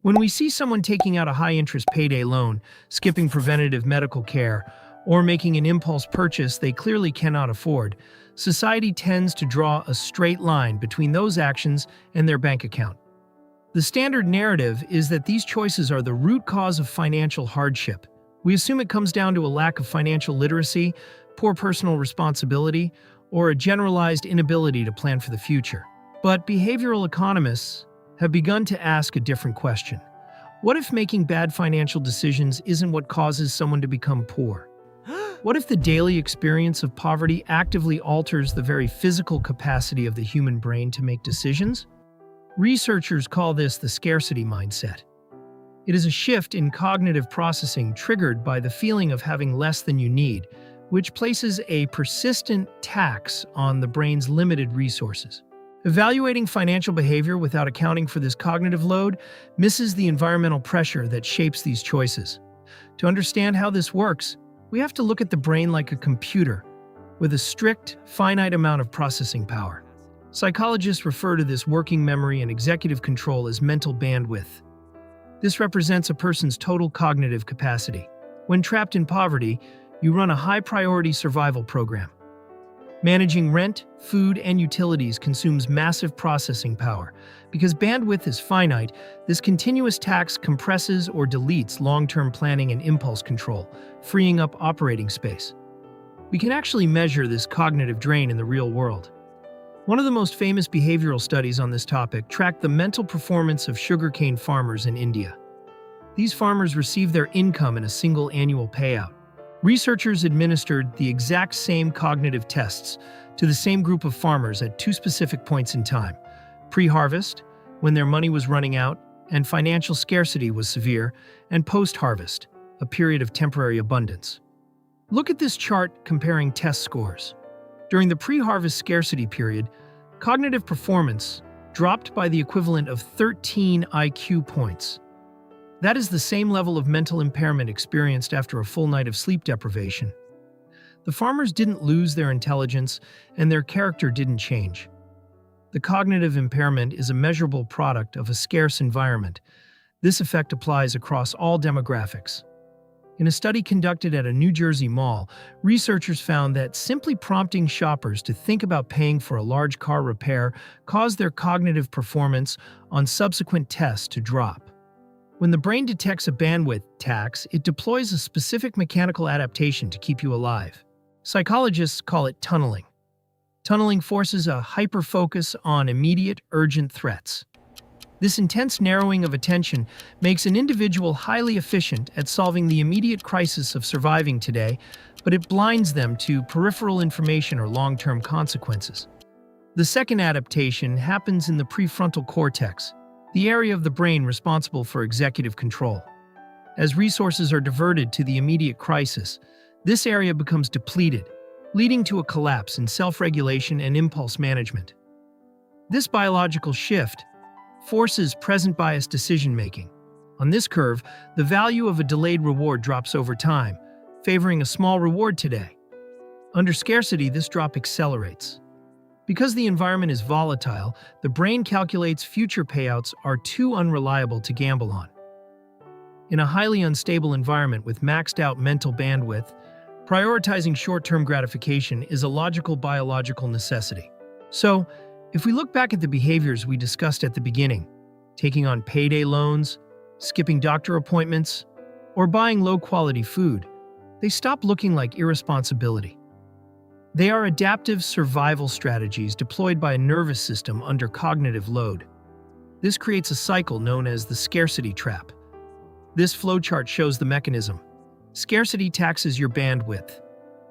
When we see someone taking out a high-interest payday loan, skipping preventative medical care, or making an impulse purchase they clearly cannot afford, society tends to draw a straight line between those actions and their bank account. The standard narrative is that these choices are the root cause of financial hardship. We assume it comes down to a lack of financial literacy, poor personal responsibility, or a generalized inability to plan for the future. But behavioral economists have begun to ask a different question. What if making bad financial decisions isn't what causes someone to become poor? What if the daily experience of poverty actively alters the very physical capacity of the human brain to make decisions? Researchers call this the scarcity mindset. It is a shift in cognitive processing triggered by the feeling of having less than you need, which places a persistent tax on the brain's limited resources. Evaluating financial behavior without accounting for this cognitive load misses the environmental pressure that shapes these choices. To understand how this works, we have to look at the brain like a computer, with a strict, finite amount of processing power. Psychologists refer to this working memory and executive control as mental bandwidth. This represents a person's total cognitive capacity. When trapped in poverty, you run a high-priority survival program. Managing rent, food, and utilities consumes massive processing power. Because bandwidth is finite, this continuous tax compresses or deletes long-term planning and impulse control, freeing up operating space. We can actually measure this cognitive drain in the real world. One of the most famous behavioral studies on this topic tracked the mental performance of sugarcane farmers in India. These farmers received their income in a single annual payout. Researchers administered the exact same cognitive tests to the same group of farmers at two specific points in time: pre-harvest, when their money was running out and financial scarcity was severe, and post-harvest, a period of temporary abundance. Look at this chart comparing test scores. During the pre-harvest scarcity period, cognitive performance dropped by the equivalent of 13 IQ points. That is the same level of mental impairment experienced after a full night of sleep deprivation. The farmers didn't lose their intelligence, and their character didn't change. The cognitive impairment is a measurable product of a scarce environment. This effect applies across all demographics. In a study conducted at a New Jersey mall, researchers found that simply prompting shoppers to think about paying for a large car repair caused their cognitive performance on subsequent tests to drop. When the brain detects a bandwidth tax, it deploys a specific mechanical adaptation to keep you alive. Psychologists call it tunneling. Tunneling forces a hyper-focus on immediate, urgent threats. This intense narrowing of attention makes an individual highly efficient at solving the immediate crisis of surviving today, but it blinds them to peripheral information or long-term consequences. The second adaptation happens in the prefrontal cortex, the area of the brain responsible for executive control. As resources are diverted to the immediate crisis, this area becomes depleted, leading to a collapse in self-regulation and impulse management. This biological shift forces present bias decision-making. On this curve, the value of a delayed reward drops over time, favoring a small reward today. Under scarcity, this drop accelerates. Because the environment is volatile, the brain calculates future payouts are too unreliable to gamble on. In a highly unstable environment with maxed-out mental bandwidth, prioritizing short-term gratification is a logical biological necessity. So, if we look back at the behaviors we discussed at the beginning, taking on payday loans, skipping doctor appointments, or buying low-quality food, they stop looking like irresponsibility. They are adaptive survival strategies deployed by a nervous system under cognitive load. This creates a cycle known as the scarcity trap. This flowchart shows the mechanism. Scarcity taxes your bandwidth.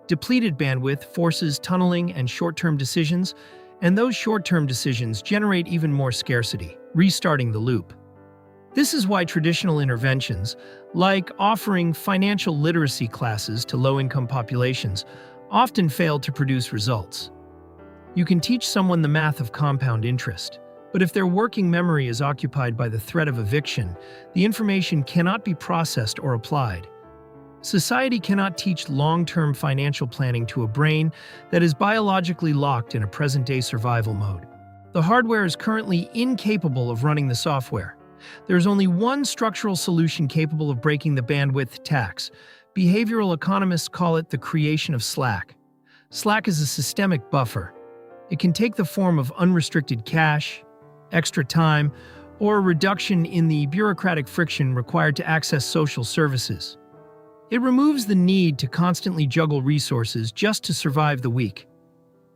Depleted bandwidth forces tunneling and short-term decisions, and those short-term decisions generate even more scarcity, restarting the loop. This is why traditional interventions, like offering financial literacy classes to low-income populations, often fail to produce results. You can teach someone the math of compound interest, but if their working memory is occupied by the threat of eviction, the information cannot be processed or applied. Society cannot teach long-term financial planning to a brain that is biologically locked in a present-day survival mode. The hardware is currently incapable of running the software. There's only one structural solution capable of breaking the bandwidth tax. Behavioral economists call it the creation of slack. Slack is a systemic buffer. It can take the form of unrestricted cash, extra time, or a reduction in the bureaucratic friction required to access social services. It removes the need to constantly juggle resources just to survive the week.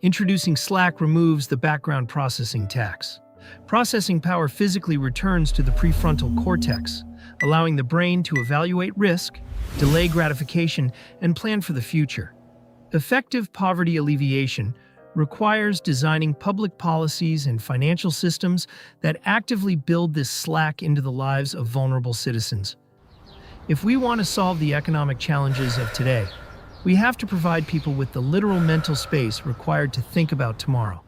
Introducing Slack removes the background processing tax. Processing power physically returns to the prefrontal cortex, allowing the brain to evaluate risk, delay gratification, and plan for the future. Effective poverty alleviation requires designing public policies and financial systems that actively build this slack into the lives of vulnerable citizens. If we want to solve the economic challenges of today, we have to provide people with the literal mental space required to think about tomorrow.